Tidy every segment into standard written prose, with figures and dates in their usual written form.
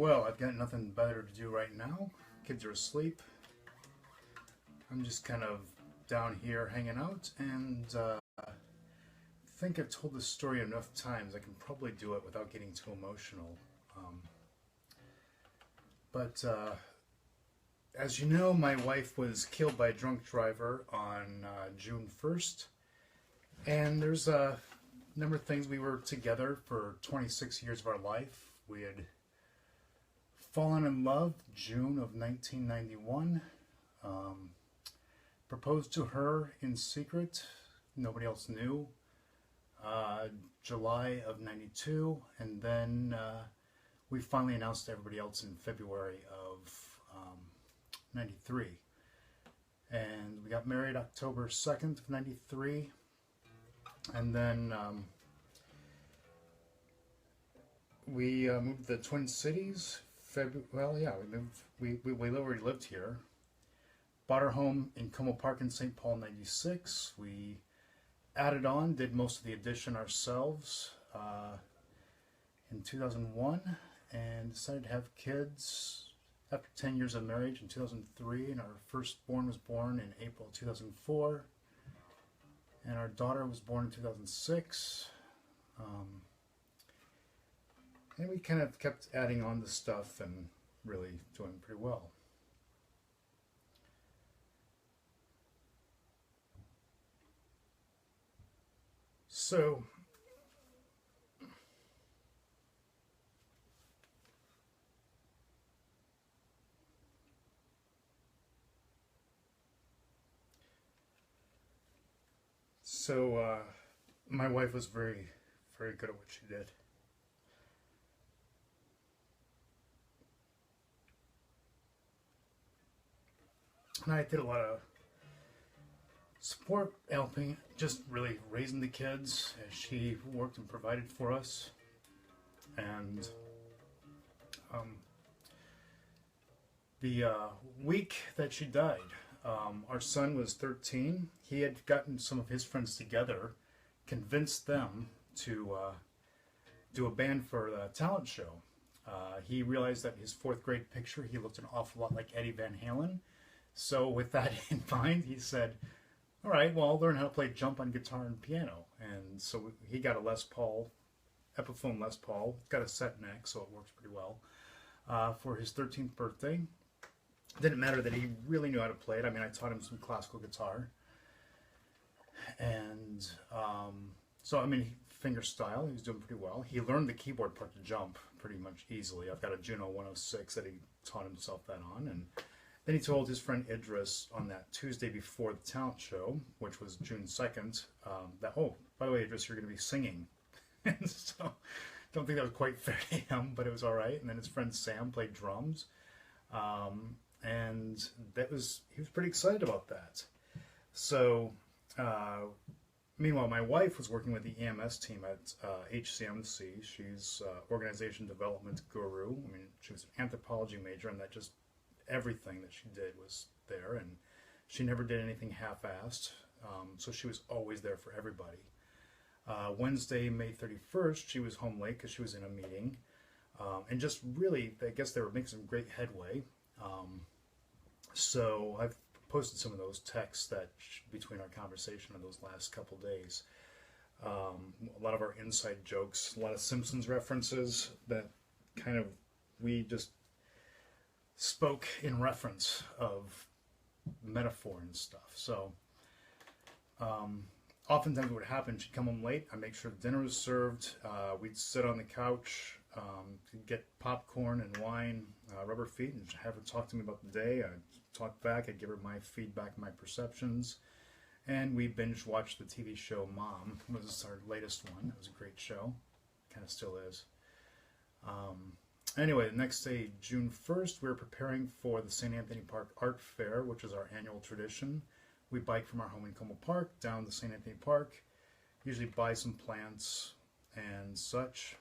Well, I've got nothing better to do right now. Kids are asleep. I'm just kind of down here hanging out, and I think I've told this story enough times. I can probably do it without getting too emotional. But as you know, my wife was killed by a drunk driver on June 1st. And there's a number of things. We were together for 26 years of our life. We had fallen in love June of 1991. Proposed to her in secret. Nobody else knew. July of 92. And then we finally announced to everybody else in February of 93. And we got married October 2nd of 93. And then we moved to the Twin Cities. We already lived here. Bought our home in Como Park in St. Paul in 96. We added on, did most of the addition ourselves in 2001, and decided to have kids after 10 years of marriage in 2003. And our firstborn was born in April 2004. And our daughter was born in 2006. And we kind of kept adding on the stuff and really doing pretty well. So, my wife was very, very good at what she did. And I did a lot of support, helping, just really raising the kids as she worked and provided for us. And the week that she died, our son was 13. He had gotten some of his friends together, convinced them to do a band for the talent show. He realized that his fourth grade picture, he looked an awful lot like Eddie Van Halen. So with that in mind, he said, all right, well, I'll learn how to play jump on guitar and piano. And so he got a Les Paul, Epiphone Les Paul. It's got a set neck, so it works pretty well, for his 13th birthday. Didn't matter that he really knew how to play it. I mean, I taught him some classical guitar. And so, I mean, finger style, he was doing pretty well. He learned the keyboard part to jump pretty much easily. I've got a Juno 106 that he taught himself that on. And then he told his friend Idris on that Tuesday before the talent show, which was June 2nd, that, oh, by the way, Idris, you're going to be singing. And so, don't think that was quite fair to him, but it was all right. And then his friend Sam played drums. And he was pretty excited about that. So, meanwhile, my wife was working with the EMS team at HCMC. She's organization development guru. I mean, she was an anthropology major, and that just everything that she did was there, and she never did anything half-assed. So she was always there for everybody. Wednesday, May 31st, she was home late because she was in a meeting, and just really, I guess they were making some great headway. So I've posted some of those texts that between our conversation in those last couple days. A lot of our inside jokes, a lot of Simpsons references that kind of we just spoke in reference of metaphor and stuff. So oftentimes what would happen, she'd come home late, I'd make sure dinner was served, we'd sit on the couch, get popcorn and wine, rubber feet, and have her talk to me about the day. I'd talk back, I'd give her my feedback, my perceptions, and we binge watched the TV show Mom. It was our latest one. It was a great show, kind of still is. Anyway, the next day, June 1st, we were preparing for the St. Anthony Park Art Fair, which is our annual tradition. We bike from our home in Como Park down to St. Anthony Park, usually buy some plants and such.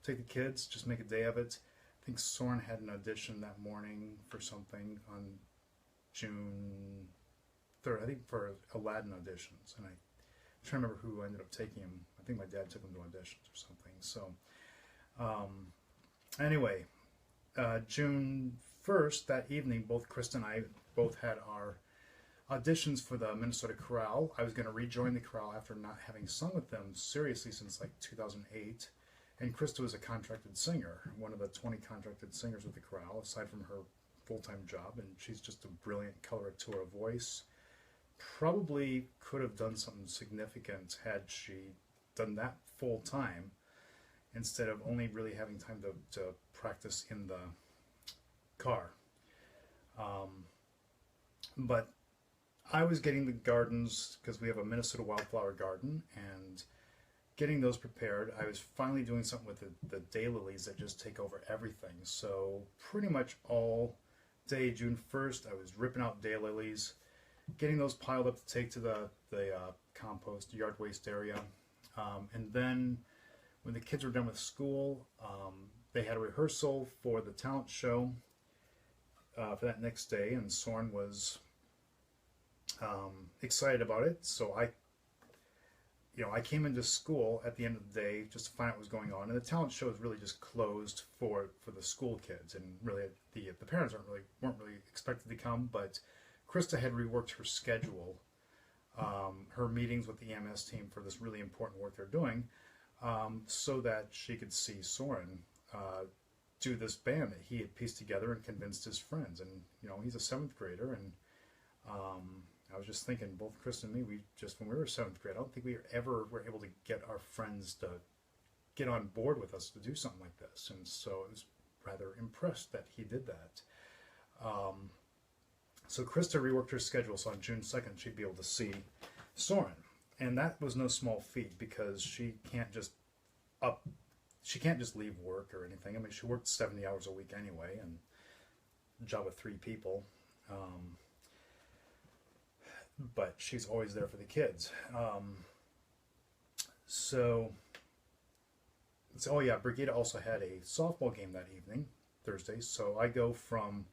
Take the kids, just make a day of it. I think Soren had an audition that morning for something on June 3rd, I think for Aladdin auditions, and I'm trying to remember who ended up taking him. I think my dad took him to auditions or something. So Anyway, June 1st, that evening, both Krista and I both had our auditions for the Minnesota Chorale. I was going to rejoin the chorale after not having sung with them seriously since like 2008. And Krista was a contracted singer, one of the 20 contracted singers with the chorale, aside from her full-time job. And she's just a brilliant coloratura voice. Probably could have done something significant had she done that full-time instead of only really having time to practice in the car. But I was getting the gardens, because we have a Minnesota wildflower garden, and getting those prepared. I was finally doing something with the daylilies that just take over everything. So pretty much all day, June 1st, I was ripping out daylilies, getting those piled up to take to the compost, yard waste area. And then when the kids were done with school, they had a rehearsal for the talent show for that next day, and Soren was excited about it. So I came into school at the end of the day just to find out what was going on, and the talent show was really just closed for the school kids, and really the parents weren't really expected to come. But Krista had reworked her schedule, her meetings with the EMS team for this really important work they're doing, so that she could see Soren do this band that he had pieced together and convinced his friends. And he's a 7th grader, and I was just thinking, both Krista and me, when we were 7th grade, I don't think we ever were able to get our friends to get on board with us to do something like this. And so I was rather impressed that he did that. So Krista reworked her schedule, so on June 2nd she'd be able to see Soren. And that was no small feat, because she can't just leave work or anything. I mean, she worked 70 hours a week anyway, and a job of 3 people. But she's always there for the kids. Brigida also had a softball game that evening, Thursday. So I go from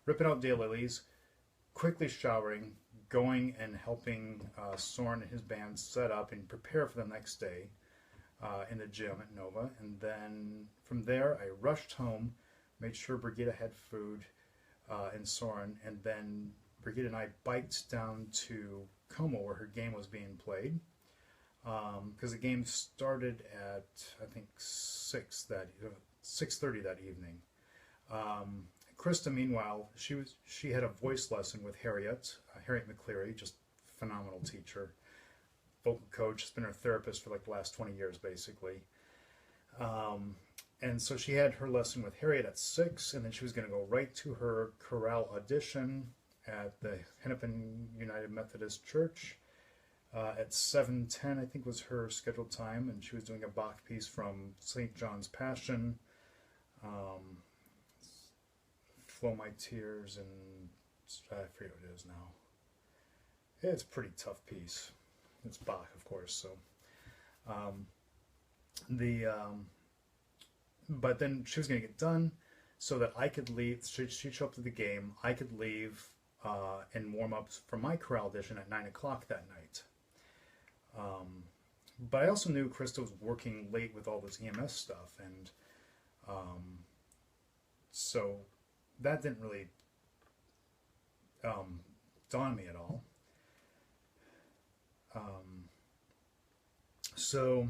ripping out daylilies, quickly showering, going and helping Soren and his band set up and prepare for the next day in the gym at Nova. And then from there, I rushed home, made sure Brigida had food and Soren, and then Brigida and I biked down to Como, where her game was being played, because the game started at, I think, 6:30 that evening. Krista, meanwhile, she had a voice lesson with Harriet McCleary, just phenomenal teacher, vocal coach. Has been her therapist for like the last 20 years, basically. And so she had her lesson with Harriet at 6, and then she was going to go right to her chorale audition at the Hennepin United Methodist Church at 7:10, I think was her scheduled time, and she was doing a Bach piece from St. John's Passion, Flow My Tears, and I forget what it is now. It's a pretty tough piece. It's Bach, of course. So but then she was going to get done so that I could leave. She'd show up to the game. I could leave and warm up for my chorale audition at 9 o'clock that night. But I also knew Krista was working late with all this EMS stuff, and so that didn't really dawn on me at all. So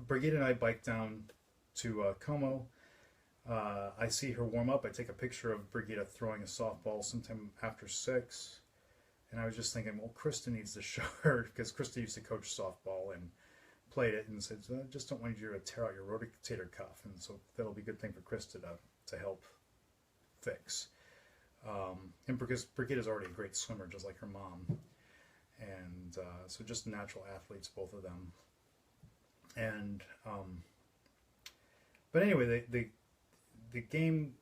Brigida and I biked down to Como. I see her warm up. I take a picture of Brigida throwing a softball sometime after 6. And I was just thinking, well, Krista needs to show her, because Krista used to coach softball and played it, and said, I just don't want you to tear out your rotator cuff. And so that'll be a good thing for Krista to help fix. And because Brigida's already a great swimmer, just like her mom. And so just natural athletes, both of them. And but anyway, the game,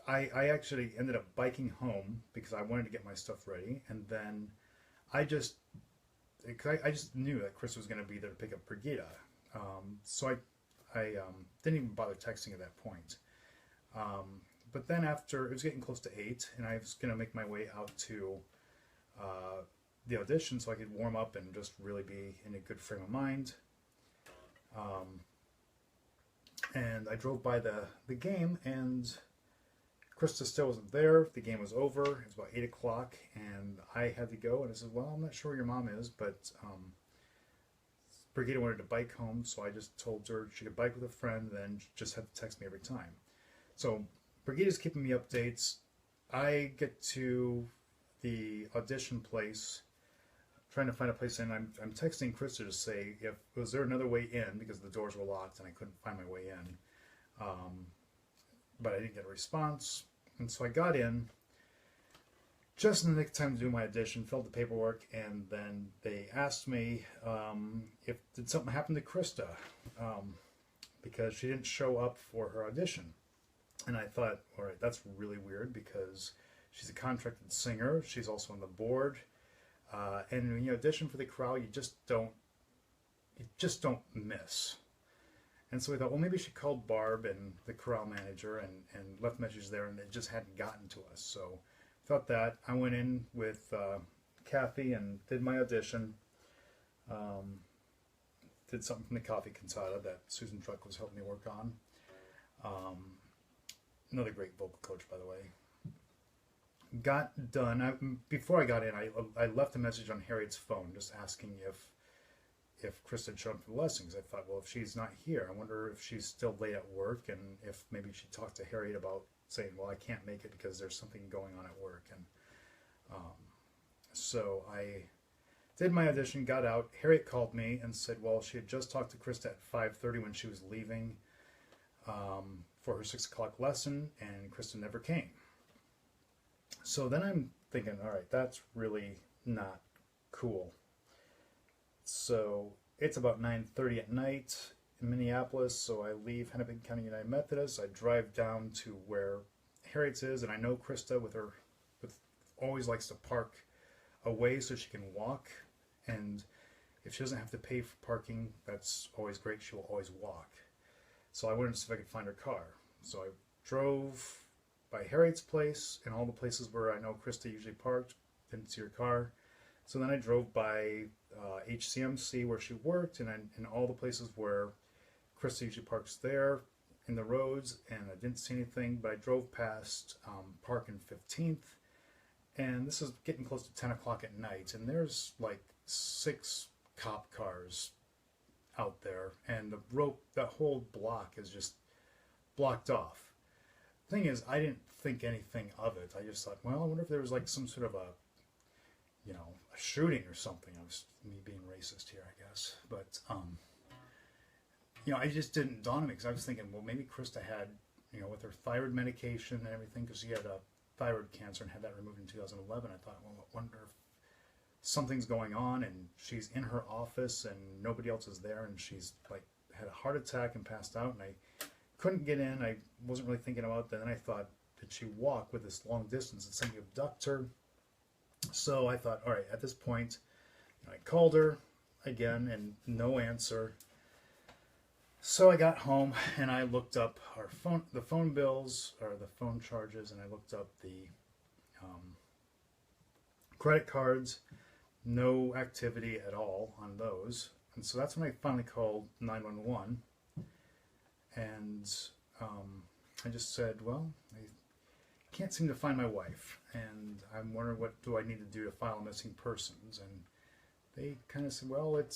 I actually ended up biking home because I wanted to get my stuff ready, and then I just knew that Chris was going to be there to pick up Brigida, so I didn't even bother texting at that point. But then after, it was getting close to 8, and I was going to make my way out to the audition so I could warm up and just really be in a good frame of mind. And I drove by the game, and Krista still wasn't there. The game was over. It was about 8 o'clock, and I had to go. And I said, well, I'm not sure where your mom is, but Brigitte wanted to bike home, so I just told her she could bike with a friend, and then just have to text me every time. So Brigitte is keeping me updates. I get to the audition place, trying to find a place in. I'm texting Krista to say, was there another way in, because the doors were locked and I couldn't find my way in. But I didn't get a response. And so I got in just in the nick of time to do my audition, filled the paperwork, and then they asked me did something happen to Krista, because she didn't show up for her audition. And I thought, all right, that's really weird, because she's a contracted singer. She's also on the board. And when you audition for the chorale, you just don't miss. And so we thought, well, maybe she called Barb and the chorale manager and left messages there, and it just hadn't gotten to us. So thought that. I went in with Kathy and did my audition. Did something from the coffee cantata that Susan Truck was helping me work on. Another great vocal coach, by the way. Got done. Before I got in, I left a message on Harriet's phone just asking if Krista had shown up for the lessons. I thought, well, if she's not here, I wonder if she's still late at work, and if maybe she talked to Harriet about saying, well, I can't make it because there's something going on at work. And so I did my audition, got out. Harriet called me and said, well, she had just talked to Krista at 5:30 when she was leaving for her 6 o'clock lesson, and Krista never came. So then I'm thinking, all right, that's really not cool. So it's about 9:30 at night in Minneapolis, so I leave Hennepin County United Methodist. I drive down to where Harriet's is, and I know Krista always likes to park away so she can walk, and if she doesn't have to pay for parking, that's always great. She will always walk. So I wanted to see if I could find her car. So I drove by Harriet's place and all the places where I know Krista usually parked, didn't see her car. So then I drove by HCMC where she worked, and all the places where Krista usually parks there in the roads, and I didn't see anything, but I drove past Park and 15th, and this is getting close to 10 o'clock at night, and there's like 6 cop cars out there, and that whole block is just blocked off. The thing is, I didn't think anything of it. I just thought, well, I wonder if there was like some sort of a shooting or something. I was me being racist here, I guess. But, I just didn't dawn on me, because I was thinking, well, maybe Krista had, with her thyroid medication and everything, because she had a thyroid cancer and had that removed in 2011. I thought, well, I wonder if something's going on and she's in her office and nobody else is there, and she's like had a heart attack and passed out, and I couldn't get in. I wasn't really thinking about that. And I thought, did she walk with this long distance? Did somebody abduct her? So I thought, all right, at this point, I called her again and no answer. So I got home and I looked up the phone bills, or the phone charges, and I looked up the credit cards. No activity at all on those. And so that's when I finally called 911. And I just said, well, I can't seem to find my wife, and I'm wondering what do I need to do to file missing persons. And they kind of said, well, if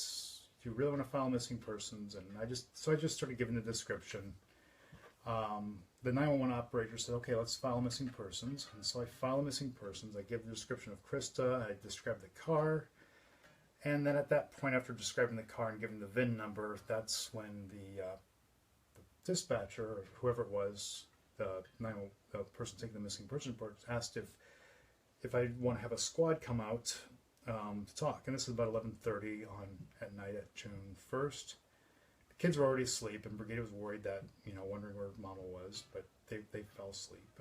you really want to file missing persons. And I just started giving the description. The 911 operator said, okay, let's file missing persons. And so I file missing persons. I give the description of Krista. I describe the car. And then at that point, after describing the car and giving the VIN number, that's when the dispatcher, or whoever it was, the person taking the missing person report, asked if I want to have a squad come out to talk. And this is about 11:30 at night at June 1st. The kids were already asleep, and Brigitte was worried that, wondering where Mama was, but they fell asleep.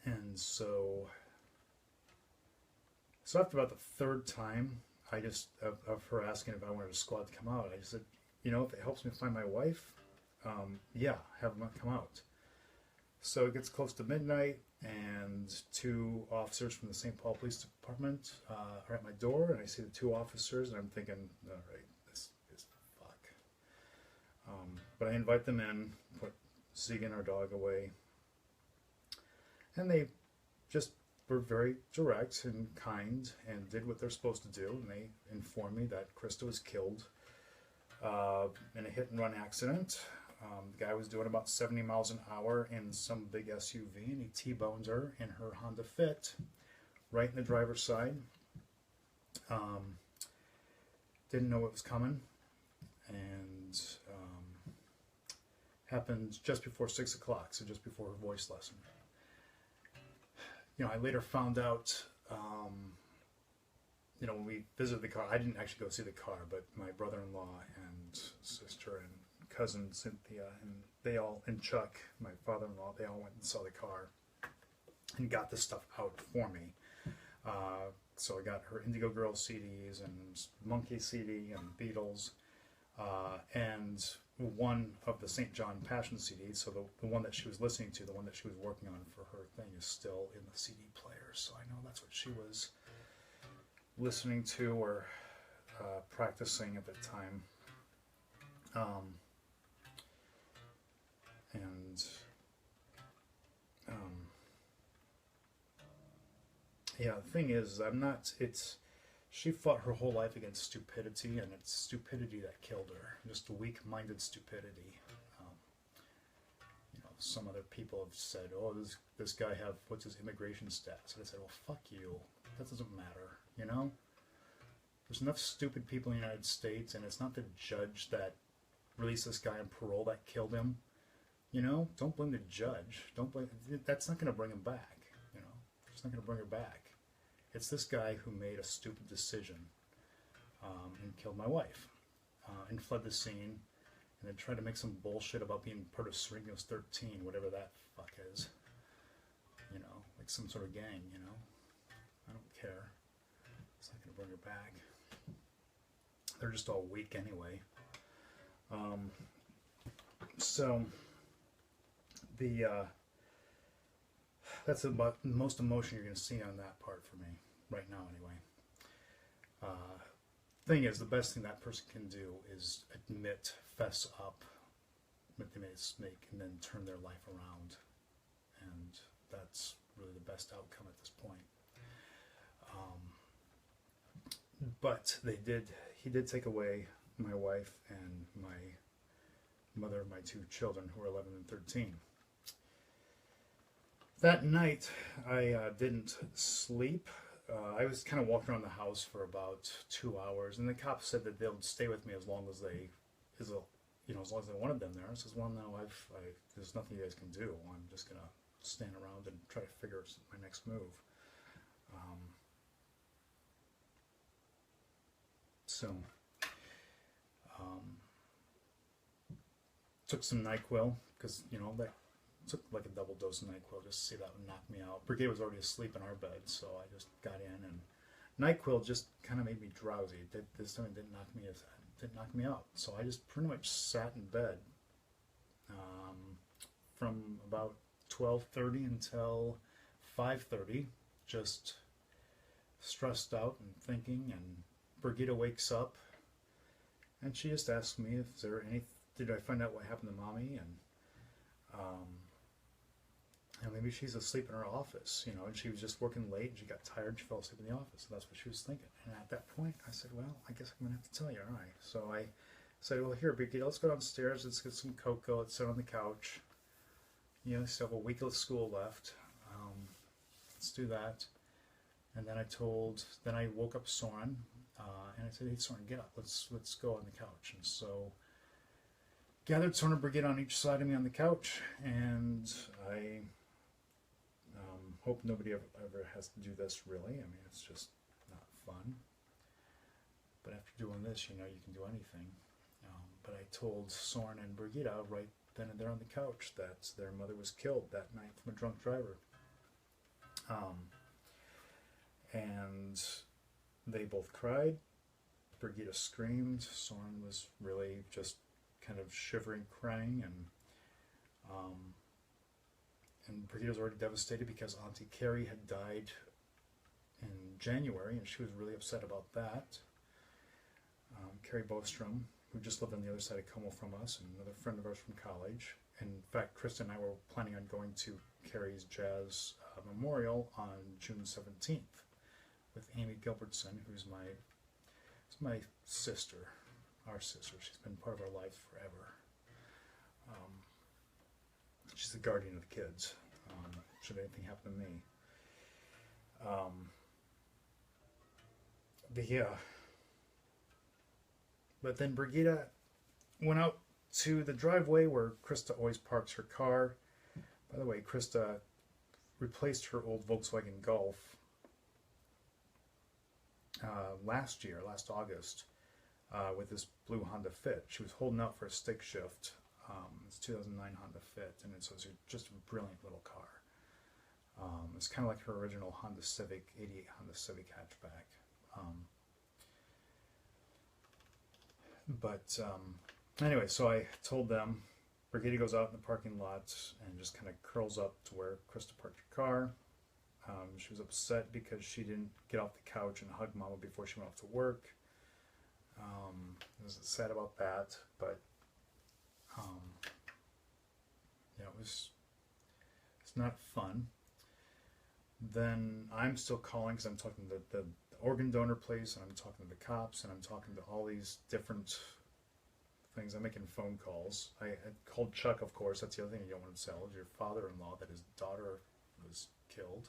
And so after about the 3rd time, I just, of her asking if I wanted a squad to come out, I just said, if it helps me find my wife, yeah, have them come out. So it gets close to midnight, and 2 officers from the St. Paul Police Department are at my door, and I see the 2 officers, and I'm thinking, all right, this is fuck. But I invite them in, put Zeke and our dog away, and they just were very direct and kind and did what they're supposed to do. And they informed me that Krista was killed in a hit-and-run accident. The guy was doing about 70 miles an hour in some big SUV, and he T-boned her in her Honda Fit, right in the driver's side. Didn't know it was coming, and happened just before 6 o'clock, so just before her voice lesson. You know, I later found out, you know, when we visited the car, I didn't actually go see the car, but my brother-in-law and sister and cousin Cynthia and they all, and Chuck, my father-in-law, they all went and saw the car and got the stuff out for me. So I got her Indigo Girls CDs and Monkey CD and Beatles, and one of the St. John Passion CDs. So the one that she was listening to, the one that she was working on for her thing, is still in the CD player. So I know that's what she was listening to or practicing at the time. Yeah, the thing is, she fought her whole life against stupidity, and it's stupidity that killed her. Just weak-minded stupidity. You know, some other people have said, oh, this guy what's his immigration status? And I said, well, fuck you. That doesn't matter, you know? There's enough stupid people in the United States, and it's not the judge that released this guy on parole that killed him. You know, don't blame the judge. That's not going to bring him back, you know? It's not going to bring her back. It's this guy who made a stupid decision and killed my wife and fled the scene and then tried to make some bullshit about being part of Sereno's 13, whatever that fuck is. You know, like some sort of gang, you know? I don't care. It's not going to bring her back. They're just all weak anyway. So, that's about the most emotion you're going to see on that part for me, right now anyway. Thing is, the best thing that person can do is admit, fess up, admit they made a mistake, and then turn their life around. And that's really the best outcome at this point. But he did take away my wife and my mother of my two children, who are 11 and 13. That night, I didn't sleep. I was kind of walking around the house for about 2 hours, and the cops said that they'll stay with me as long as as long as I wanted them there. I says, well, no, there's nothing you guys can do. I'm just gonna stand around and try to figure my next move. Took some NyQuil, because, you know, that took like a double dose of NyQuil just to see that would knock me out. Brigade was already asleep in our bed, so I just got in, and NyQuil just kind of made me drowsy. This time it didn't knock me out. So I just pretty much sat in bed from about 12:30 until 5:30, just stressed out and thinking. And Brigida wakes up, and she just asked me if did I find out what happened to Mommy, and maybe she's asleep in her office, you know, and she was just working late, and she got tired, and she fell asleep in the office, so that's what she was thinking. And at that point, I said, well, I guess I'm going to have to tell you, all right. So I said, well, here, Brigida, let's go downstairs, let's get some cocoa, let's sit on the couch. You know, I still have a week of school left. Let's do that. And then I woke up Soren, and I said, hey, Soren, get up, let's go on the couch. And so gathered Soren and Brigida on each side of me on the couch, and I hope nobody ever has to do this, really. I mean, it's just not fun. But after doing this, you know, you can do anything. But I told Soren and Brigida right then and there on the couch that their mother was killed that night from a drunk driver. And they both cried. Brigida screamed. Soren was really just kind of shivering, crying, and Brigida was already devastated because Auntie Carrie had died in January, and she was really upset about that. Carrie Bostrom, who just lived on the other side of Como from us, and another friend of ours from college. In fact, Krista and I were planning on going to Carrie's Jazz Memorial on June 17th with Amy Gilbertson, who's my sister, our sister. She's been part of our lives forever. She's the guardian of the kids, should anything happen to me. But then Brigida went out to the driveway where Krista always parks her car. By the way, Krista replaced her old Volkswagen Golf last August, with this blue Honda Fit. She was holding out for a stick shift. It's 2009 Honda Fit, and it's just a brilliant little car. It's kind of like her original Honda Civic, 88 Honda Civic hatchback. Anyway, so I told them, Brigida goes out in the parking lot and just kind of curls up to where Krista parked her car. She was upset because she didn't get off the couch and hug Mama before she went off to work. I was sad about that, but it's not fun. Then I'm still calling because I'm talking to the organ donor place, and I'm talking to the cops, and I'm talking to all these different things. I'm making phone calls. I called Chuck, of course. That's the other thing you don't want to tell, is your father-in-law that his daughter was killed.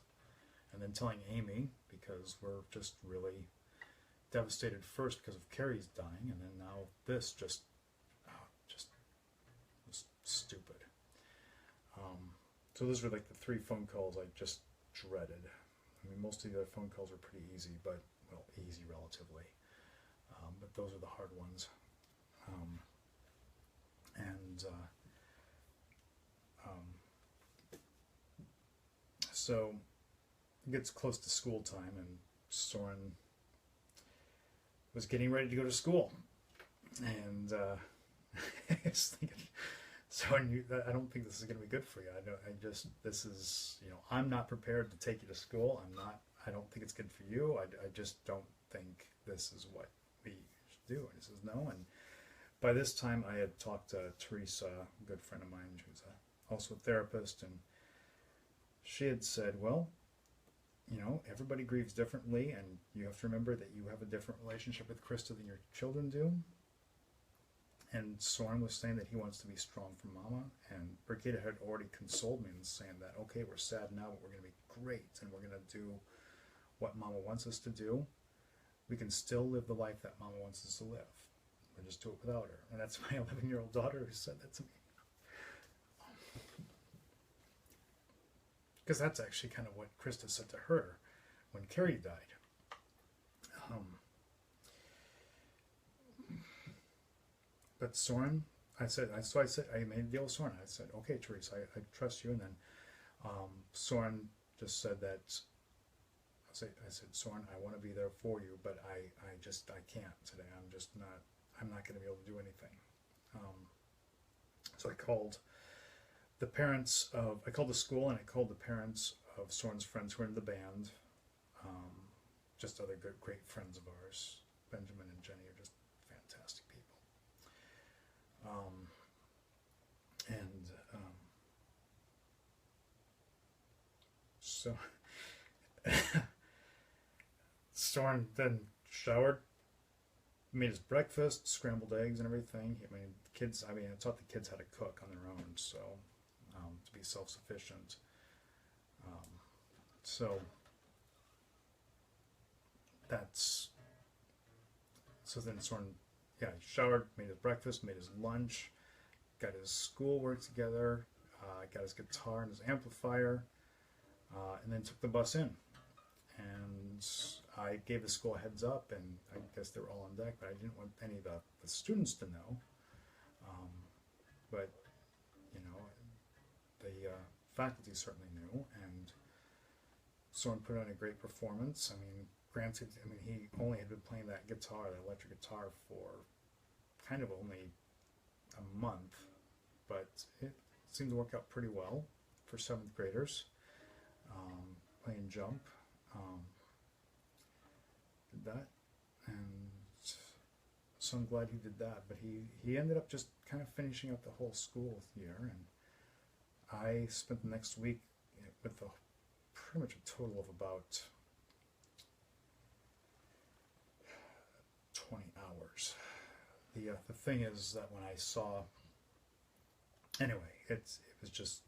And then telling Amy, because we're just really devastated first because of Carrie's dying, and then now this just was stupid. So those were like the 3 phone calls I just dreaded. I mean, most of the other phone calls were pretty easy, but, well, easy relatively. But those are the hard ones. So it gets close to school time, and Soren was getting ready to go to school. And I was thinking, Soren, I don't think this is going to be good for you. I'm not prepared to take you to school. I don't think it's good for you. I just don't think this is what we should do. And he says no. And by this time, I had talked to Teresa, a good friend of mine, who's also a therapist, and she had said, well, everybody grieves differently, and you have to remember that you have a different relationship with Krista than your children do. And Soren was saying that he wants to be strong for Mama, and Brigida had already consoled me and saying that, okay, we're sad now, but we're going to be great, and we're going to do what Mama wants us to do. We can still live the life that Mama wants us to live. We'll just do it without her. And that's my 11-year-old daughter who said that to me. Because that's actually kind of what Krista said to her when Carrie died. But Soren, I made a deal with Soren. I said, okay, Teresa, I trust you. And then Soren just said that, I said, Soren, I want to be there for you, but I can't today. I'm not going to be able to do anything. So I called the school, and I called the parents of Soren's friends who were in the band, just other great friends of ours. Benjamin and Jenny are just fantastic people. So Soren then showered, made his breakfast, scrambled eggs and everything. I taught the kids how to cook on their own, so to be self-sufficient. So then Soren, he showered, made his breakfast, made his lunch, got his schoolwork together, got his guitar and his amplifier, and then took the bus in. And I gave the school a heads up, and I guess they were all on deck, but I didn't want any of the students to know. But, the faculty certainly knew, and Soren put on a great performance. Granted, he only had been playing that electric guitar, for kind of only a month, but it seemed to work out pretty well for 7th graders. Playing jump, did that, and so I'm glad he did that. But he ended up just kind of finishing up the whole school year, and I spent the next week with pretty much a total of about 20 hours. The thing is that when I saw, anyway, it was just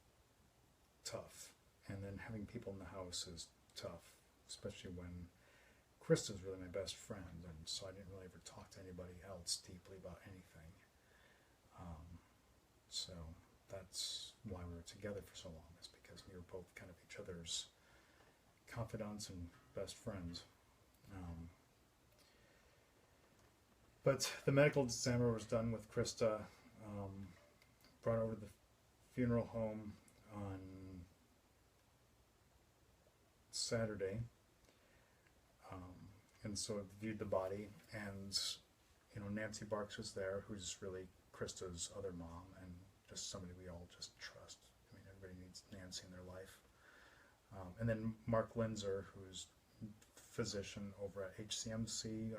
tough, and then having people in the house is tough, especially when Krista's really my best friend, and so I didn't really ever talk to anybody else deeply about anything. So that's why we were together for so long, is because we were both kind of each other's confidants and best friends. But the medical examiner was done with Krista, brought her over to the funeral home on Saturday, and so I viewed the body, and Nancy Barks was there, who's really Krista's other mom, and just somebody we all just trust. I mean, everybody needs Nancy in their life. And then Mark Linzer, who's physician over at HCMC,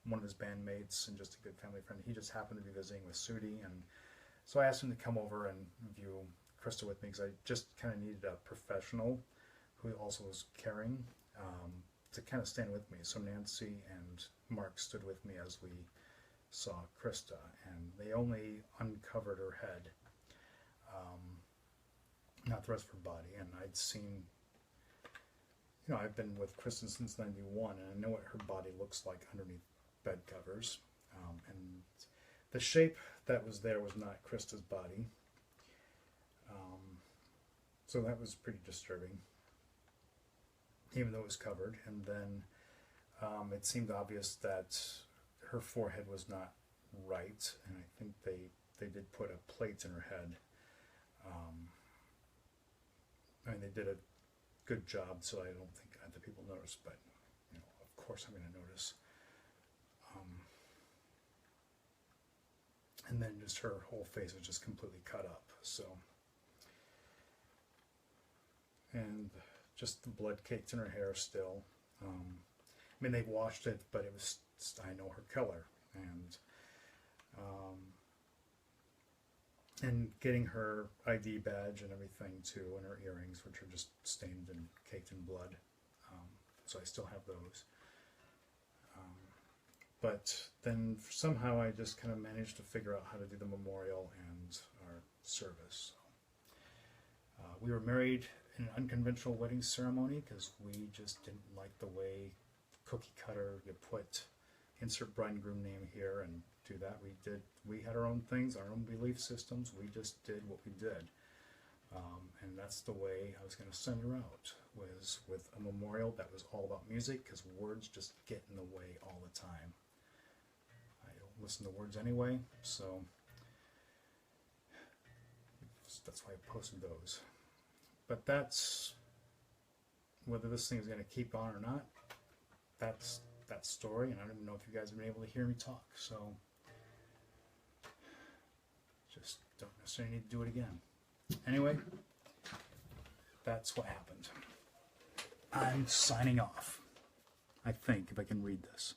one of his bandmates and just a good family friend. He just happened to be visiting with Sudi, and so I asked him to come over and view Krista with me, because I just kind of needed a professional who also was caring to kind of stand with me. So Nancy and Mark stood with me as we saw Krista, and they only uncovered her head, not the rest of her body. And I'd seen, I've been with Krista since '91, and I know what her body looks like underneath bed covers, and the shape that was there was not Krista's body, so that was pretty disturbing, even though it was covered. And then it seemed obvious that her forehead was not right, and I think they did put a plate in her head. I mean, they did a good job, so I don't think other people noticed, but of course I'm going to notice. And then just her whole face was just completely cut up. So, and just the blood caked in her hair still. I mean, they washed it, but it was, I know her color, and getting her ID badge and everything too, and her earrings, which are just stained and caked in blood. So I still have those. But then somehow I just kind of managed to figure out how to do the memorial and our service. So, we were married in an unconventional wedding ceremony because we just didn't like the way cookie cutter, you put insert bride and groom name here and do that. We had our own things, our own belief systems. We just did what we did. And that's the way I was going to send her out, was with a memorial that was all about music, because words just get in the way all the time. I don't listen to words anyway, so that's why I posted those. But that's, whether this thing is going to keep on or not, that's that story, and I don't even know if you guys have been able to hear me talk, so just don't necessarily need to do it again. Anyway, that's what happened. I'm signing off, I think, if I can read this.